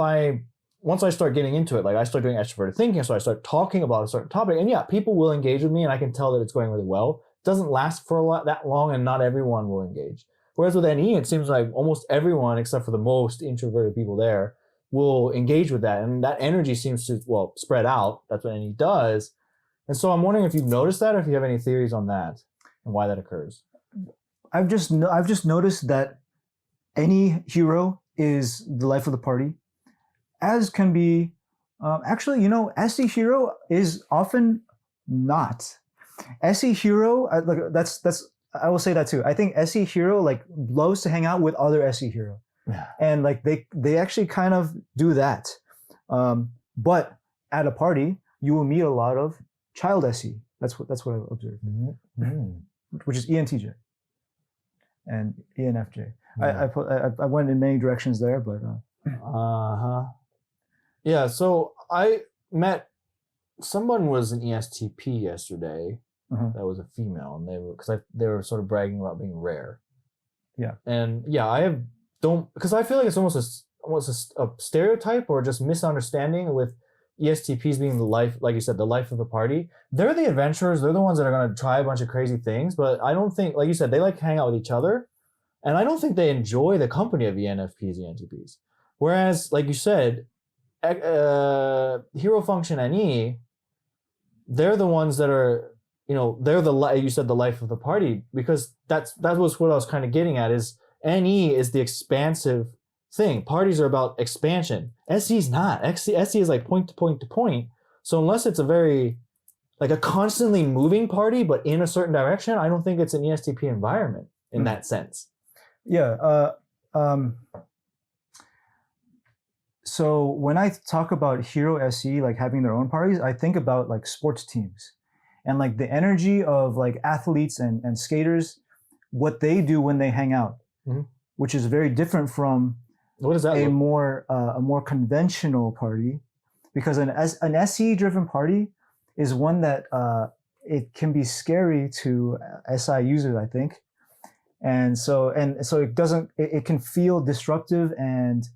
once I start getting into it, like I start doing extroverted thinking, so I start talking about a certain topic, and yeah, people will engage with me, and I can tell that it's going really well. It doesn't last for that long, and not everyone will engage. Whereas with NE, it seems like almost everyone, except for the most introverted people there, will engage with that, and that energy seems to spread out. That's what NE does, and so I'm wondering if you've noticed that, or if you have any theories on that and why that occurs. I've just noticed that any hero is the life of the party. As can be, actually, SE hero is often not. SE hero, I will say that too. I think SE hero like loves to hang out with other SE hero, and like they actually kind of do that. But at a party, you will meet a lot of child SE. That's what I've observed, which is ENTJ and ENFJ. I went in many directions there, but. Yeah, so I met someone was an ESTP yesterday. That was a female, and they were sort of bragging about being rare. Yeah, and yeah, because I feel like it's almost a stereotype or just misunderstanding with ESTPs being the life, like you said, the life of the party. They're the adventurers. They're the ones that are going to try a bunch of crazy things. But I don't think, like you said, they like to hang out with each other, and I don't think they enjoy the company of ENFPs, ENTPs. Whereas, like you said. Hero function NE, they're the ones that are, they're you said the life of the party, because that was what I was kind of getting at is NE is the expansive thing. Parties are about expansion. SE is not. SE is like point to point to point. So unless it's a very like a constantly moving party, but in a certain direction, I don't think it's an ESTP environment in that sense. Yeah. So when I talk about hero SE, like having their own parties, I think about like sports teams and like the energy of like athletes and skaters, what they do when they hang out, which is very different from what is that a more conventional party, because an SE driven party is one that it can be scary to SI users, I think. And so it can feel disruptive and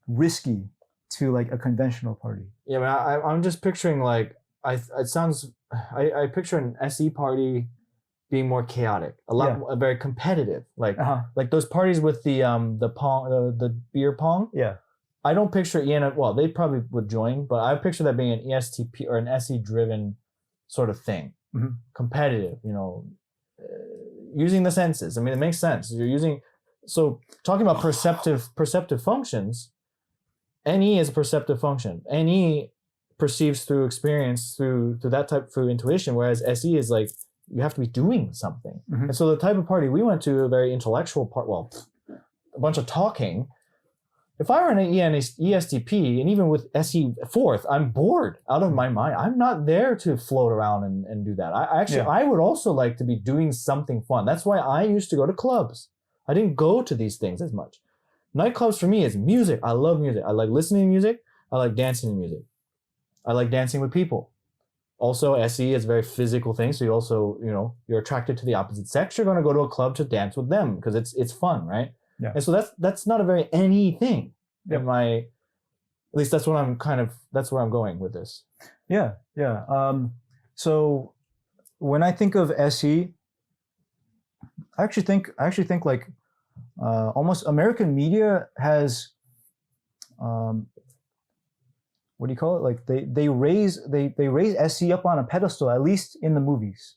risky to like a conventional party. Yeah, man, I'm just picturing like I picture an SE party being more chaotic, very competitive, like those parties with the pong, the beer pong. Yeah, I don't picture they probably would join, but I picture that being an ESTP or an SE driven sort of thing, competitive. Using the senses. I mean, it makes sense. So talking about perceptive functions, NE is a perceptive function. NE perceives through experience, through that type, through intuition, whereas SE is like, you have to be doing something. And so the type of party we went to, a very intellectual part, a bunch of talking, if I were an ESTP, and even with SE fourth, I'm bored out of my mind. I'm not there to float around and do that. I would also like to be doing something fun. That's why I used to go to clubs. I didn't go to these things as much. Nightclubs for me is music. I love music. I like listening to music. I like dancing to music. I like dancing with people. Also, SE is a very physical thing. So you also, you're attracted to the opposite sex. You're going to go to a club to dance with them because it's fun, right? Yeah. And so that's not a very any thing. Yep. At least that's what that's where I'm going with this. Yeah. So when I think of SE, I actually think like almost American media has what do you call it? Like they raise SE up on a pedestal, at least in the movies.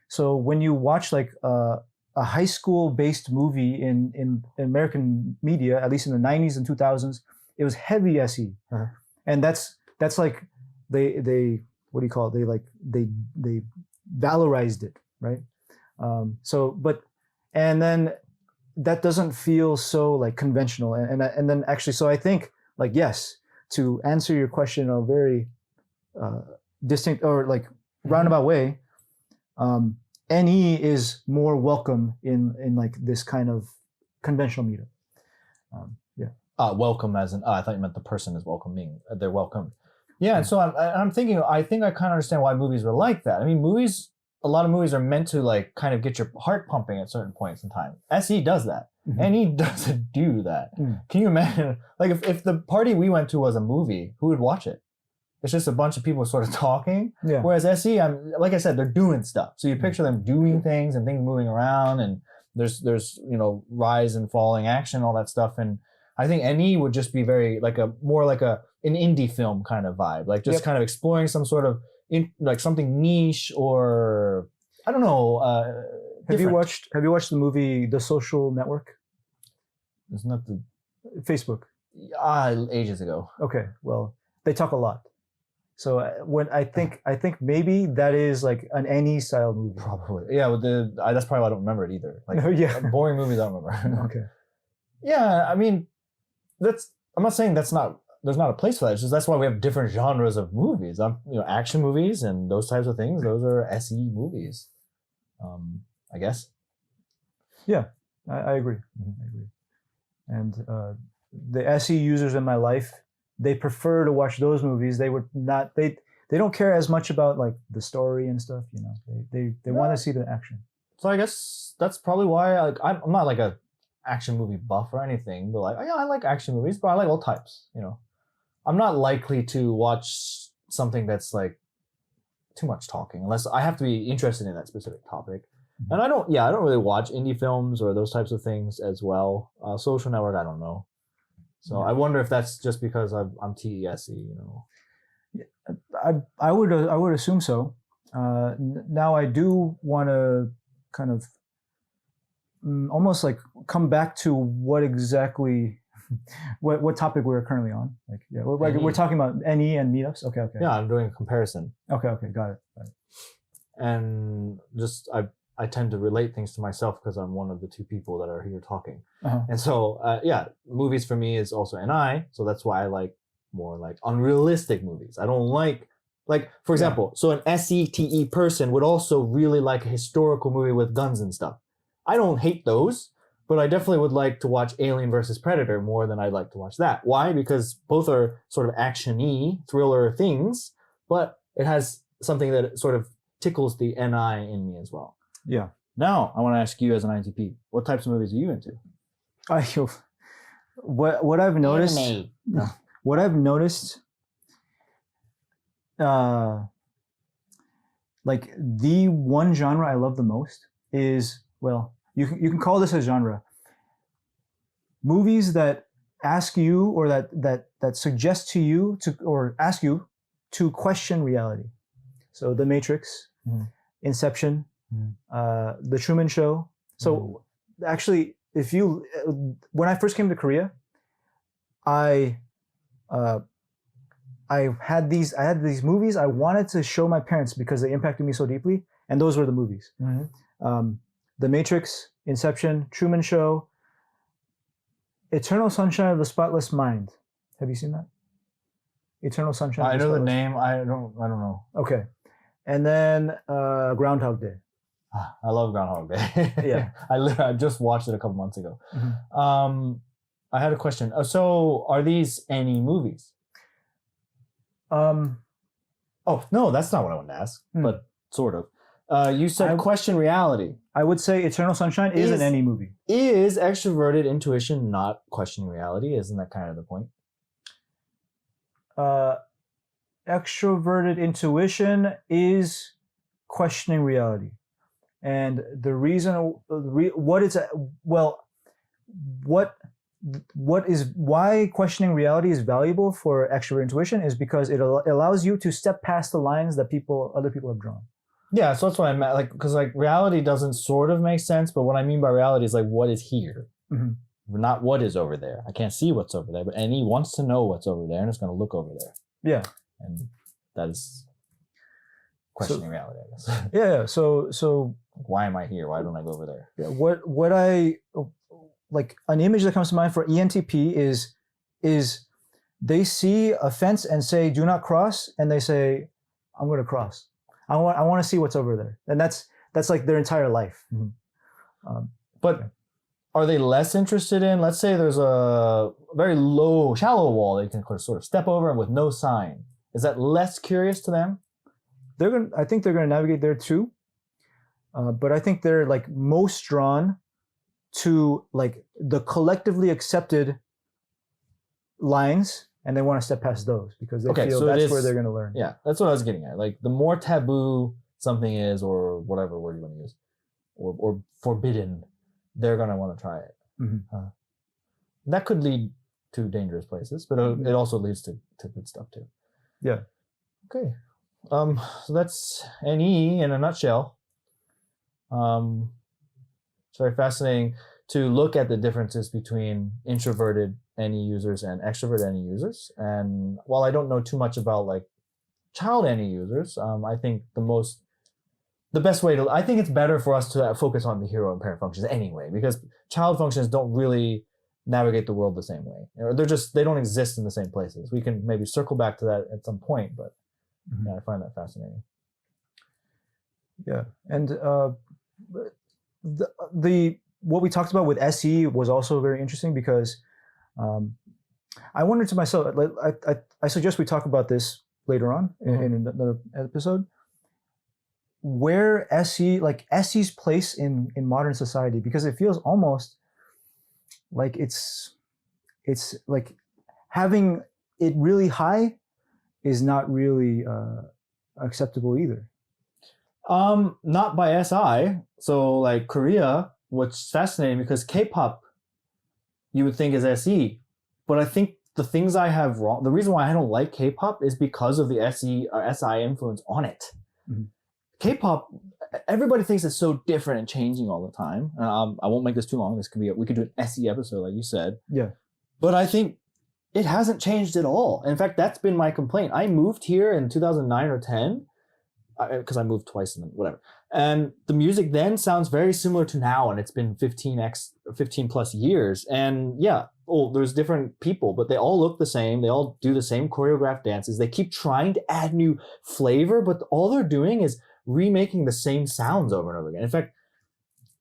So when you watch like a high school based movie in American media, at least in the 90s and 2000s, it was heavy SE. Uh-huh. And that's like they what do you call it? They valorized it, right? And then that doesn't feel so like conventional. And then actually, so I think like, yes, to answer your question in a very distinct or like roundabout way, NE is more welcome in like this kind of conventional meetup. Welcome as in, I thought you meant the person is welcoming. They're welcome. Yeah, and so I'm thinking, I think I kind of understand why movies are like that. I mean, a lot of movies are meant to like kind of get your heart pumping at certain points in time. SE does that. Mm-hmm. NE doesn't do that. Can you imagine? Like if the party we went to was a movie, who would watch it? It's just a bunch of people sort of talking. Yeah. Whereas SE, like I said, they're doing stuff. So you picture them doing things and things moving around, and there's rise and falling action, all that stuff. And I think NE would just be very more like an indie film kind of vibe, like just kind of exploring some sort of like something niche, or I don't know. Have you watched the movie The Social Network? Isn't that the Facebook? Ages ago. Okay, well, they talk a lot. So when I think maybe that is like an NE style movie. Probably, yeah. That's probably why I don't remember it either. Like boring movies, I don't remember. Okay. Yeah, I mean, I'm not saying there's not a place for that. It's just that's why we have different genres of movies. Action movies and those types of things. Those are SE movies. I guess. Yeah, I agree. I agree. And the SE users in my life, they prefer to watch those movies. They would not. They don't care as much about like the story and stuff. They want to see the action. So I guess that's probably why I'm not like a action movie buff or anything, but I like action movies, but I like all types. I'm not likely to watch something that's like too much talking unless I have to be interested in that specific topic. Mm-hmm. And I don't really watch indie films or those types of things as well. Social Network, I don't know. So I wonder if that's just because I'm TESE, I would assume so. Now I do want to kind of almost like come back to what exactly what topic we're currently on. Like we're talking about NE and meetups. Okay. Yeah, I'm doing a comparison. Okay, got it. And just I tend to relate things to myself because I'm one of the two people that are here talking. Uh-huh. And so, movies for me is also NI. So that's why I like more like unrealistic movies. I don't like for example, so an SETE person would also really like a historical movie with guns and stuff. I don't hate those, but I definitely would like to watch Alien versus Predator more than I'd like to watch that. Why? Because both are sort of action-y, thriller things, but it has something that sort of tickles the NI in me as well. Yeah. Now, I want to ask you as an INTP, what types of movies are you into? What I've noticed, like the one genre I love the most is, well, you can call this a genre. Movies that ask you or that suggest to you to or ask you to question reality. So The Matrix, Inception, The Truman Show. So actually, when I first came to Korea, I had these movies I wanted to show my parents because they impacted me so deeply, and those were the movies. The Matrix, Inception, Truman Show. Eternal Sunshine of the Spotless Mind. Have you seen that? Eternal Sunshine. I of the know the Spotless name. I don't know. Okay. And then Groundhog Day. I love Groundhog Day. Yeah. I just watched it a couple months ago. Mm-hmm. I had a question. So are these any movies? Oh, no, that's not what I wanted to ask, but sort of. You said question reality. I would say Eternal Sunshine isn't any movie. Is extroverted intuition not questioning reality? Isn't that kind of the point? Extroverted intuition is questioning reality. And the reason, why questioning reality is valuable for extrovert intuition is because it allows you to step past the lines that other people have drawn. Yeah, so that's what I meant. Like, because like reality doesn't sort of make sense, but what I mean by reality is like what is here, not what is over there. I can't see what's over there, but he wants to know what's over there, and it's going to look over there. Yeah, and that is questioning reality, I guess. Yeah. So why am I here? Why don't I go over there? Yeah. What I like an image that comes to mind for ENTP is they see a fence and say, "Do not cross," and they say, "I'm going to cross. I want to see what's over there," and that's like their entire life. But are they less interested in? Let's say there's a very shallow wall they can sort of step over and with no sign. Is that less curious to them? I think they're going to navigate there too, but I think they're like most drawn to like the collectively accepted lines, and they want to step past those because they feel that's where they're going to learn. Yeah, that's what I was getting at. Like the more taboo something is, or whatever word you want to use, or forbidden, they're going to want to try it. That could lead to dangerous places, but it also leads to good stuff too. Yeah. Okay. So that's NE in a nutshell. It's very fascinating to look at the differences between introverted NE users and extroverted NE users. And while I don't know too much about like child NE users, I think I think it's better for us to focus on the hero and parent functions anyway, because child functions don't really navigate the world the same way. They don't exist in the same places. We can maybe circle back to that at some point, but yeah, I find that fascinating. Yeah, and what we talked about with SE was also very interesting because I wondered to myself, I suggest we talk about this later on in another episode, where SE's place in modern society, because it feels almost like it's like having it really high is not really acceptable either. Not by SI. So like Korea, what's fascinating because K-pop you would think is SE, but I think the things I have wrong, the reason why I don't like K-pop is because of the SI influence on it. K-pop, everybody thinks it's so different and changing all the time. I won't make this too long. We could do an SE episode, like you said. Yeah. But I think it hasn't changed at all. In fact, that's been my complaint. I moved here in 2009 or 10, because I moved twice and whatever. And the music then sounds very similar to now, and it's been 15 plus years. And yeah, there's different people, but they all look the same. They all do the same choreographed dances. They keep trying to add new flavor, but all they're doing is remaking the same sounds over and over again. In fact,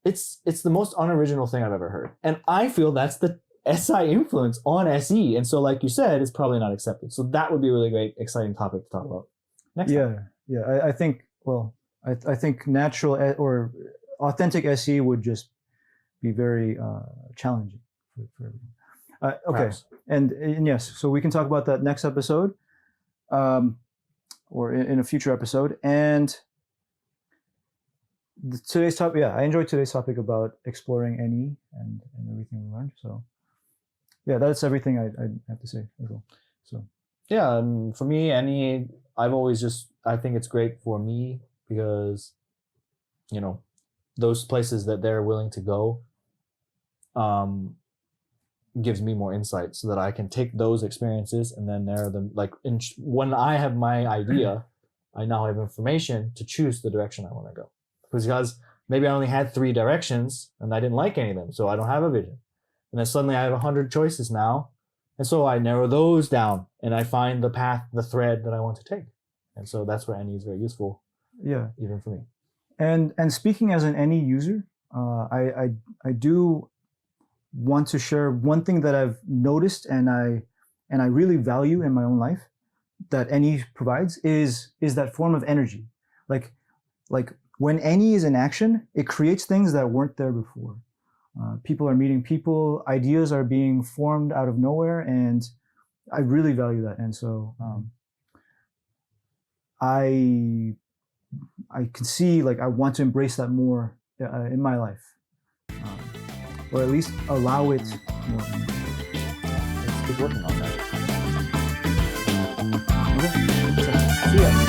it's the most unoriginal thing I've ever heard. And I feel that's the SI influence on SE. And so like you said, it's probably not accepted. So that would be a really great, exciting topic to talk about next time. Yeah. I think, I think natural or authentic SE would just be very challenging for everyone. Okay. And yes, so we can talk about that next episode, or in a future episode. And today's topic, I enjoyed today's topic about exploring NE and everything we learned. So yeah, that's everything I have to say as well. So yeah, and for me, NE, I think it's great for me because, those places that they're willing to go gives me more insight so that I can take those experiences and then when I have my idea, I now have information to choose the direction I want to go. Because maybe I only had 3 directions and I didn't like any of them, so I don't have a vision. and then suddenly I have 100 choices now, and so I narrow those down and I find the path, the thread that I want to take. And so that's where NE is very useful. Yeah. Even for me. And speaking as an NE user, I do want to share one thing that I've noticed and I really value in my own life that NE provides is that form of energy. Like when NE is in action, it creates things that weren't there before. People are meeting people, ideas are being formed out of nowhere, and I really value that. And so I can see, like, I want to embrace that more in my life, or at least allow it more. Let's keep working on that. Okay. So, see ya.